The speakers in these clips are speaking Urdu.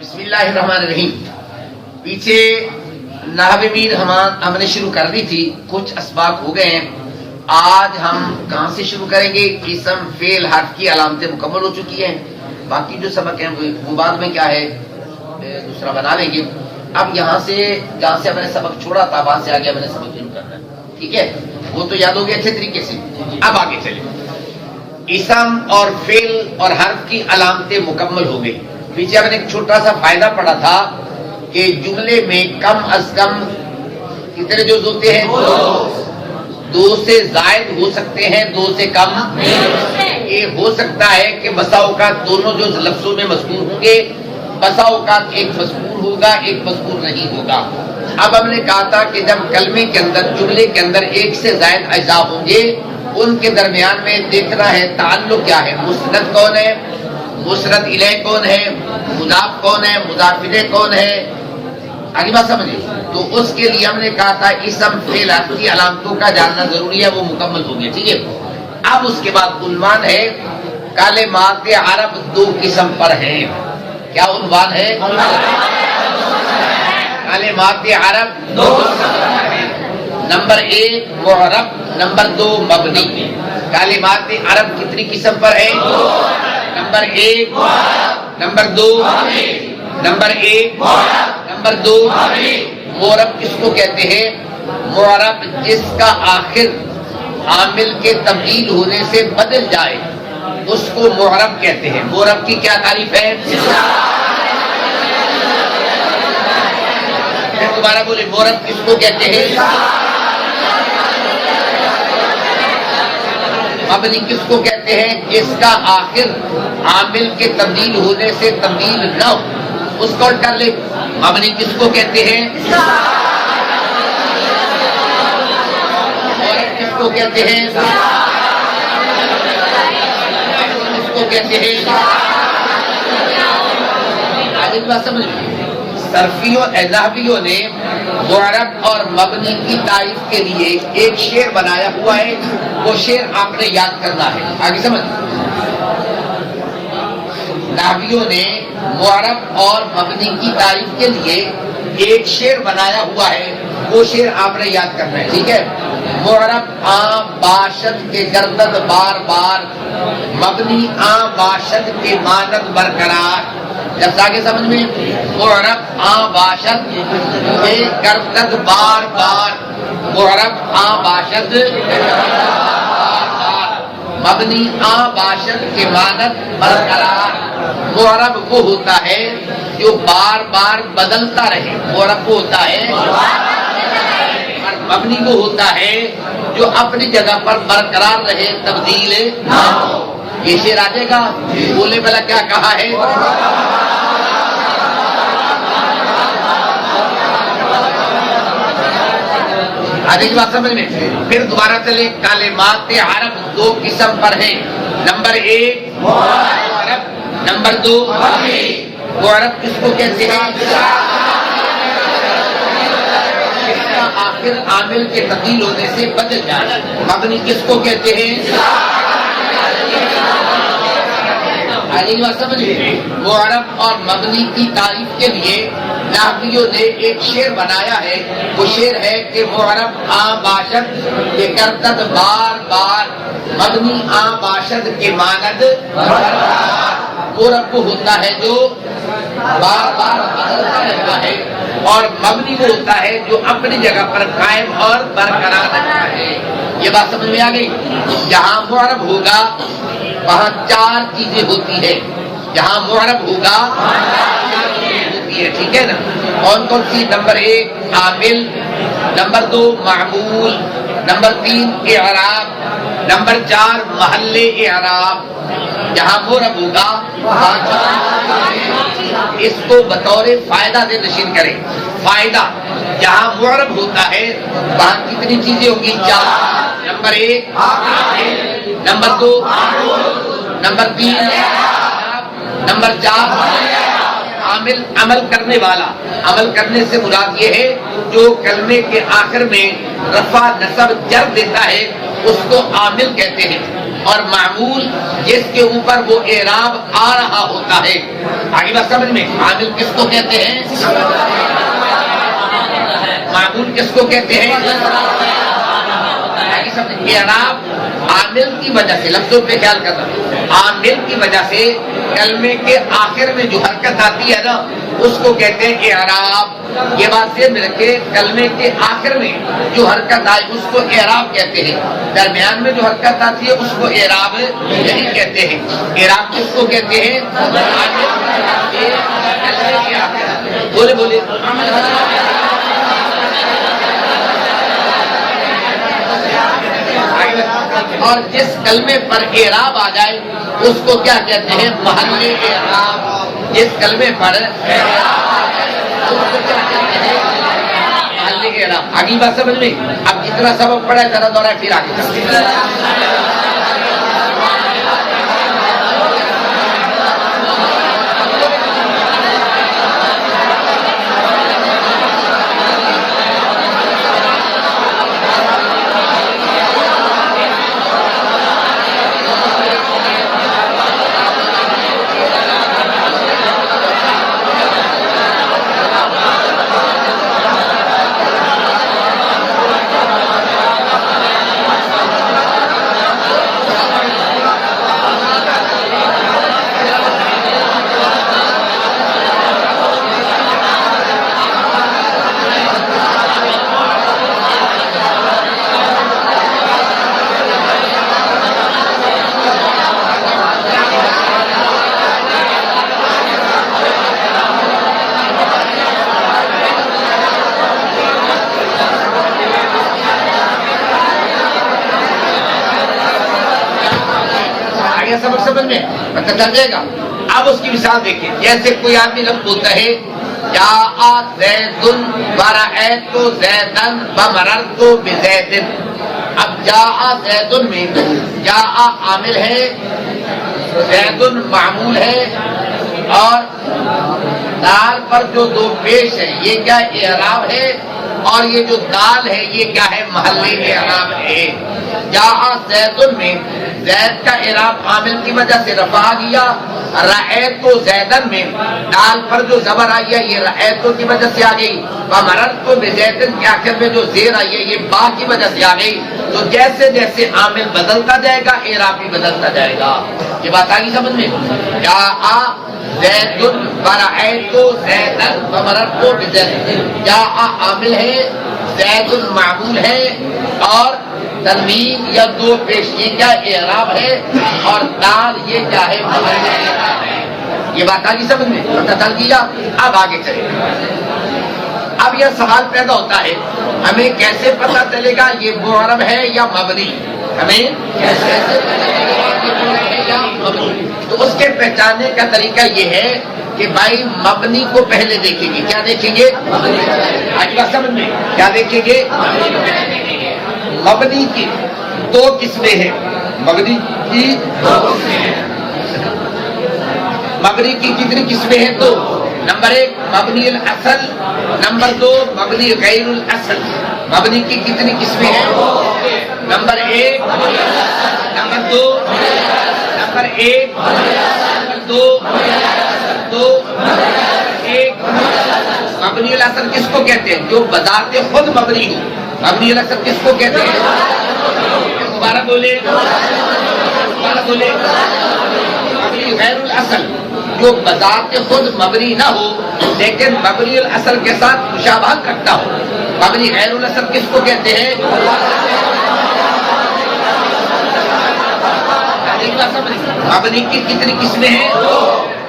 بسم اللہ الرحمن الرحیم. پیچھے نحو میر ہم نے شروع کر دی تھی، کچھ اسباق ہو گئے ہیں. آج ہم کہاں سے شروع کریں گے؟ اسم فعل حرف کی علامتیں مکمل ہو چکی ہیں. باقی جو سبق ہیں وہ بعد میں کیا ہے دوسرا بنا لیں گے. اب یہاں سے جہاں سے ہم نے سبق چھوڑا تھا وہاں سے آگے ہم نے سبق شروع کرنا ہے. ٹھیک ہے، وہ تو یاد ہو گیا اچھے طریقے سے. اب آگے چلیں. اسم اور فعل اور حرف کی علامتیں مکمل ہو گئی. پیچھے ہم نے ایک چھوٹا سا فائدہ پڑھا تھا کہ جملے میں کم از کم کتنے جز ہوتے ہیں؟ دو سے زائد ہو سکتے ہیں، دو سے کم. یہ ہو سکتا ہے کہ بسا اوقات دونوں جز لفظوں میں مذکور ہوں گے، بسا اوقات ایک مذکور ہوگا ایک مذکور نہیں ہوگا. اب ہم نے کہا تھا کہ جب کلمے کے اندر جملے کے اندر ایک سے زائد اجزاء ہوں گے ان کے درمیان میں دیکھنا ہے تعلق کیا ہے، مسند کون ہے، مسند الیہ کون ہے، مضاف کون ہے، مضاف الیہ کون ہے. آگے بات سمجھے. تو اس کے لیے ہم نے کہا تھا اسم فعل حرف کی علامتوں کا جاننا ضروری ہے، وہ مکمل ہو گیا. ٹھیک ہے. اب اس کے بعد عنوان ہے کلمات عرب دو قسم پر ہیں. کیا عنوان ہے؟ کلمات عرب دو قسم پر ہیں. نمبر ایک معرب، نمبر دو مبنی. کلمات عرب کتنی قسم پر ہے؟ نمبر ایک، نمبر دو، نمبر ایک، نمبر دو. معرب کس کو کہتے ہیں؟ معرب جس کا آخر عامل کے تبدیل ہونے سے بدل جائے اس کو معرب کہتے ہیں. معرب کی کیا تعریف ہے؟ دوبارہ بولے، معرب کس کو کہتے ہیں؟ مبنی کس کو کہتے ہیں؟ جس کا آخر عامل کے تبدیل ہونے سے تبدیل نہ ہو اس کو کر لے. مبنی کس کو کہتے ہیں؟ معرب کس کو کہتے ہیں؟ کس کو کہتے ہیں؟ آج بات سمجھ لیں. صرفیوں نحویوں نے معرب اور مبنی کی تعریف کے لیے ایک شعر بنایا ہوا ہے، وہ شعر آپ نے یاد کرنا ہے. آگے سمجھ. نحویوں نے معرب اور مبنی کی تعریف کے لیے ایک شعر بنایا ہوا ہے، وہ شعر آپ نے یاد کرنا ہے. ٹھیک ہے. معرب عام باشد کے گردد بار بار، مبنی عام باشد کے مانند برقرار. جب آگے سمجھ میں. معرب عام باشد کے گردد بار بار، معرب عام باشد مبنی عام باشد کے مانند برقرار. معرب وہ ہوتا ہے جو بار بار بدلتا رہے، معرب وہ ہوتا ہے. اور مبنی وہ ہوتا ہے جو اپنی جگہ پر برقرار رہے، تبدیل نہ ہو. یہ شعر آ جائے گا. بولے بلا کیا کہا ہے؟ آگے کی بات سمجھ میں. پھر دوبارہ چلے. کلمات عرب دو قسم پر ہیں. نمبر ایک معرب، نمبر دو معرب کس کو کہتے ہیں؟ جس کا آخر عامل کے تبدیل ہونے سے بدل جائے. مبنی کس کو کہتے ہیں؟ آگے کی بات سمجھیے. معرب اور مبنی کی تعریف کے لیے نحویوں نے ایک شعر بنایا ہے، وہ شعر ہے کہ معرب عام باشد کے گردد بار بار، مبنی عام باشد کے مانند برقرار. معرب وہ ہوتا ہے جو بار بار بدلتا رہتا ہے اور مبنی وہ ہوتا ہے جو اپنی جگہ پر قائم اور برقرار رہتا ہے. یہ بات سمجھ میں آ گئی. جہاں معرب ہوگا وہاں چار چیزیں ہوتی ہیں. جہاں معرب ہوگا ہوتی ہے. ٹھیک ہے نا. کون کون سی؟ نمبر ایک عامل، نمبر دو معمول، نمبر تین اعراب، نمبر چار محل اعراب. جہاں معرب ہوگا وہاں چار. اس کو بطور فائدہ سے نشین کریں. فائدہ جہاں معرب ہوتا ہے وہاں کتنی چیزیں ہوں گی؟ چار. نمبر ایک نمبر دو، نمبر تین، نمبر چار عامل. عمل کرنے والا. عمل کرنے سے مراد یہ ہے جو کلمے کے آخر میں رفع نصب جر دیتا ہے اس کو عامل کہتے ہیں. اور معمول جس کے اوپر وہ اعراب آ رہا ہوتا ہے. آگے بات سمجھ میں. عامل کس کو کہتے ہیں؟ معمول کس کو کہتے ہیں؟ اعراب عامل کی وجہ سے، لفظوں پہ خیال کرنا، عامل کی وجہ سے کلمے کے آخر میں جو حرکت آتی ہے نا اس کو کہتے ہیں اعراب. یہ بات سے مل کے کلمے کے آخر میں جو حرکت آئے اس کو اعراب کہتے ہیں، درمیان میں جو حرکت آتی ہے اس کو اعراب نہیں کہتے ہیں. اعراب کس کو کہتے ہیں؟ بولے بولے. اور جس کلمے پر اعراب آ جائے اس کو کیا کہتے ہیں؟ محل اعراب. جس کلمے پر اعراب آ جائے اس کو کیا کہتے ہیں؟ محل اعراب. آگے بات سمجھ میں. اب جتنا سبق پڑا ہے ذرا دورہ پھر آگے چلتے ہیں. سمجھ میں پتہ چل جائے گا. اب اس کی مثال دیکھیں. جیسے کوئی آدمی لفظ بولتا ہے جاء زید ورأیت زیدن ومررت بزید. اب جاء زید میں جاء عامل ہے، زید معمول ہے، اور دال پر جو دو پیش ہے یہ کیا اعراب ہے، اور یہ جو دال ہے یہ کیا ہے؟ محل اعراب ہے. جاء زید میں زید کا اعراب عامل کی وجہ سے رفع گیا. رأیت زیدن میں دال پر جو زبر آئی ہے یہ رأیت کی وجہ سے آ گئی. ومررت بزیدن کے آخر میں جو زیر آئی ہے یہ با کی وجہ سے آ گئی. تو جیسے جیسے عامل بدلتا جائے گا اعراب بھی بدلتا جائے گا. یہ بات آ گئی سمجھ میں. جاء زید ورأیت زیدن ومررت بزیدن. جاء عامل ہے، زید معمول ہے، اور تنوین یا دو پیش یہ کیا اعراب ہے، اور دال یہ کیا ہے؟ محل اعراب ہے. یہ بات آگے سمجھ میں پتہ چل گیا. اب آگے چلے. اب یہ سوال پیدا ہوتا ہے ہمیں کیسے پتہ چلے گا یہ معرب ہے یا مبنی؟ ہمیں کیسے پتہ چلے گا یہ معرب ہے یا مبنی؟ تو اس کے پہچاننے کا طریقہ یہ ہے کہ بھائی مبنی کو پہلے دیکھیں گے. کیا دیکھیں گے؟ آج بات سمجھ میں. کیا دیکھیں گے؟ مبنی کی دو قسمیں ہیں. مبنی کی دو قسمیں ہیں. مبنی کی کتنی قسمیں ہیں؟ دو. نمبر ایک مبنی الاصل، نمبر دو مبنی غیر الاصل. مبنی کی کتنی قسمیں ہیں؟ نمبر ایک، نمبر دو، نمبر ایک، نمبر دو، ایک. مبنی الاصل کس کو کہتے ہیں؟ جو بذات خود مبنی ہو. مبنی الاصل کس کو کہتے ہیں؟ دوبارہ بولے، دوبارہ بولے. مبنی غیر الاصل جو بذات خود مبنی نہ ہو لیکن مبنی الاصل کے ساتھ مشابہت رکھتا ہو. مبنی غیر الاصل کس کو کہتے ہیں؟ مبنی کی کتنی قسمیں ہیں؟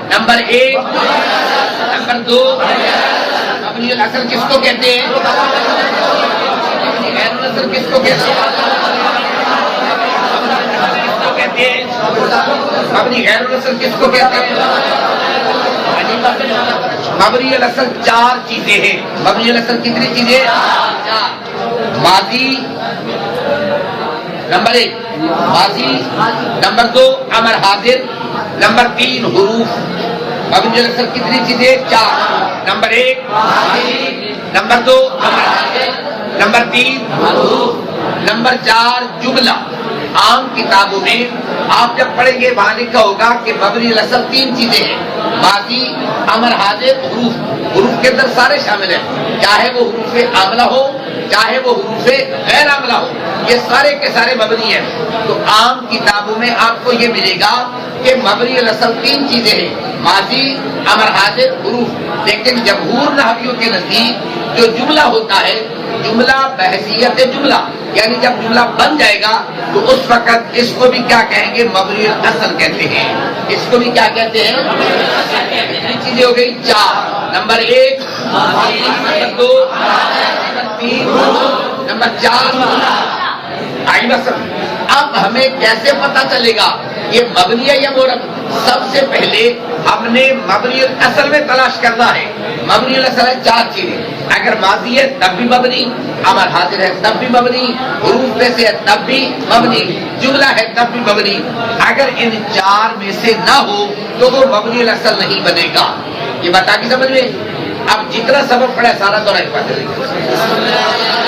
نمبر ایک، نمبر دو. مبنی الاصل کس کو کہتے ہیں؟ مبنی غیر الاصل کس کو کہتے ہیں؟ مبنی غیر الاصل کس کو کہتے ہیں؟ مبنی الاصل چار چیزیں ہیں. مبنی الاصل کتنی چیزیں؟ چار. ماضی نمبر ایک، ماضی. نمبر دو امر حاضر. نمبر تین حروف. مبنی الاصل کتنی چیزیں؟ چار. نمبر ایک ماضی، نمبر دو امر حاضر، نمبر تین حروف، نمبر چار جملہ. عام کتابوں میں آپ جب پڑھیں گے وہاں لکھا ہوگا کہ مبنی الاصل تین چیزیں ہیں، ماضی، امر حاضر، حروف کے اندر سارے شامل ہیں، چاہے وہ حروف عاملہ ہو چاہے وہ حروف غیر عاملہ ہو، یہ سارے کے سارے مبنی ہیں۔ تو عام کتابوں میں آپ کو یہ ملے گا کہ مبنی الاصل تین چیزیں ہیں، ماضی، امر حاضر، حروف۔ لیکن جمہور نحویوں کے نزدیک جو جملہ ہوتا ہے، جملہ بحیثیت جملہ، یعنی جب جملہ بن جائے گا تو اس وقت اس کو بھی کیا کہیں گے؟ مبنی الاصل کہتے ہیں۔ اس کو بھی کیا کہتے ہیں؟ کتنی چیزیں ہو گئی؟ چار۔ نمبر ایک، نمبر دو، نمبر تین، نمبر چار، آئی بس۔ اب ہمیں کیسے پتا چلے گا یہ مبنی ہے یا مورب؟ سب سے پہلے ہم نے مبنی الاصل میں تلاش کرنا ہے۔ مبنی الاصل ہے چار چیزیں، اگر ماضی ہے تب بھی مبنی، امر حاضر ہے تب بھی مبنی، حروف میں سے ہے تب بھی مبنی، جملہ ہے تب بھی مبنی۔ اگر ان چار میں سے نہ ہو تو وہ مبنی الاصل نہیں بنے گا۔ یہ بتا کے سمجھ میں؟ اب جتنا سبق پڑھا سارا دورہ ایک بات ہے۔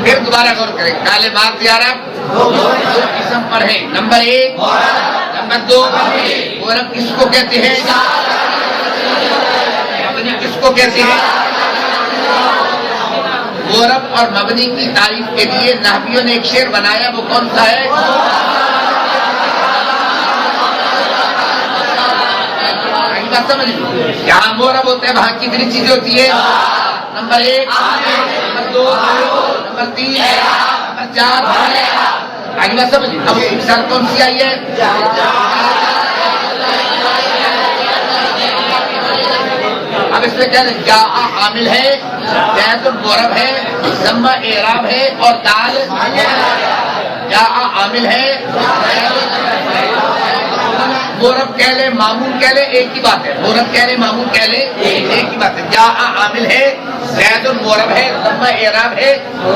پھر دوبارہ غور کریں، کالے مارک عرب دو قسم پر ہیں۔ نمبر ایک، نمبر دو، مورب کس کو کہتے ہیں؟ مبنی کس کو کہتے ہیں؟ مورب اور مبنی کی تعریف کے لیے نحویوں نے ایک شعر بنایا، وہ کون سا ہے؟ سمجھ، جہاں مورب ہوتا ہے وہاں کتنی چیزیں ہوتی ہے؟ نمبر ایک، نمبر دو، نمبر تین، نمبر چار، آگے بات سمجھ۔ اب مثال کون سی آئی ہے؟ اب اس میں کیا ہے؟ جا عامل ہے، زید مورب ہے، ضمہ اعراب ہے اور دال۔ جا عامل ہے، مورب کہہ لے معمول کہہ لے ایک ہی بات ہے، مورب کہہ لے معمول کہہ لے ایک ہی بات ہے۔ جا عامل ہے، زید مورب ہے، ضمہ اعراب ہے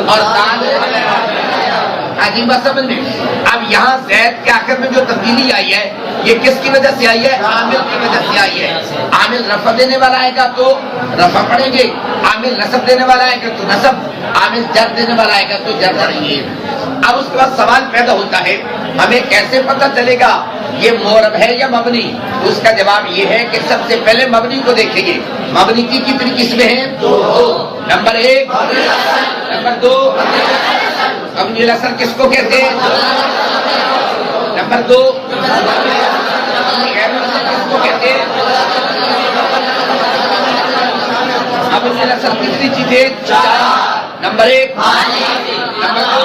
اور دال۔ عجیب سمجھ میں؟ اب یہاں زید کے آخر میں جو تبدیلی آئی ہے یہ کس کی وجہ سے آئی ہے؟ عامل کی وجہ سے آئی ہے۔ عامل رفع دینے والا آئے گا تو رفع پڑھیں گے، عامل نصب دینے والا آئے گا تو نصب، عامل جر دینے والا آئے گا تو جر پڑھیں گے۔ اب اس کے بعد سوال پیدا ہوتا ہے ہمیں کیسے پتہ چلے گا یہ مورب ہے یا مبنی؟ اس کا جواب یہ ہے کہ سب سے پہلے مبنی کو دیکھیں گے۔ مبنی کی کتنی قسمیں ہیں؟ دو۔ نمبر ایک، نمبر دو، مبنی الاصل کس کو کہتے ہیں؟ نمبر دو، مبنی غیر الاصل کس کو کہتے ہیں؟ مبنی الاصل کتنی چیزیں؟ چار۔ نمبر ایک، نمبر دو،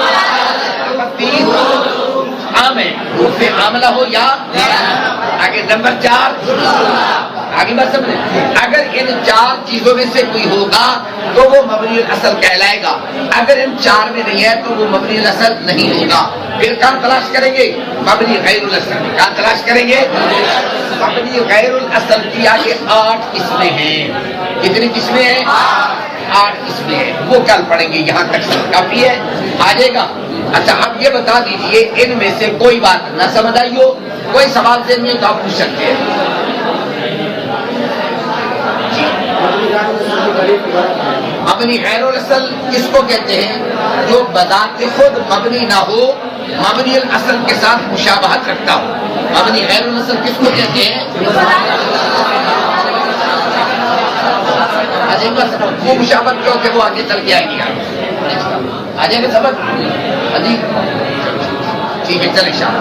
نمبر تین، عام ہے، حروف عاملہ ہو یا آگے نمبر چار، آگے بات سمجھیں. اگر ان چار چیزوں میں سے کوئی ہوگا تو وہ مبنی الاصل کہلائے گا. اگر ان چار میں نہیں ہے تو وہ مبنی الاصل نہیں ہوگا. پھر کہاں تلاش کریں گے؟ مبنی غیر الاصل. کہاں تلاش کریں گے؟ مبنی غیر الاصل کی آگے 8 قسمیں ہیں. کتنی قسمیں ہیں؟ 8 قسمیں ہیں. وہ کل پڑھیں گے. یہاں تک کافی ہے. آ جائے گا. اچھا اب یہ بتا دیجئے ان میں سے کوئی بات نہ سمجھ آئی ہو، کوئی سوال ذہن میں تو آپ پوچھ سکتے ہیں. مبنی غیر الاصل کس کو کہتے ہیں؟ جو بذات خود مبنی نہ ہو، مبنی الاصل کے ساتھ مشابہت رکھتا ہو. مبنی غیر الاصل کس کو کہتے ہیں؟ وہ مشابہت کیوں کہ وہ آگے چل کے آئے گی. آ جائے گا سبق؟ ٹھیک ہے چلے شاہ.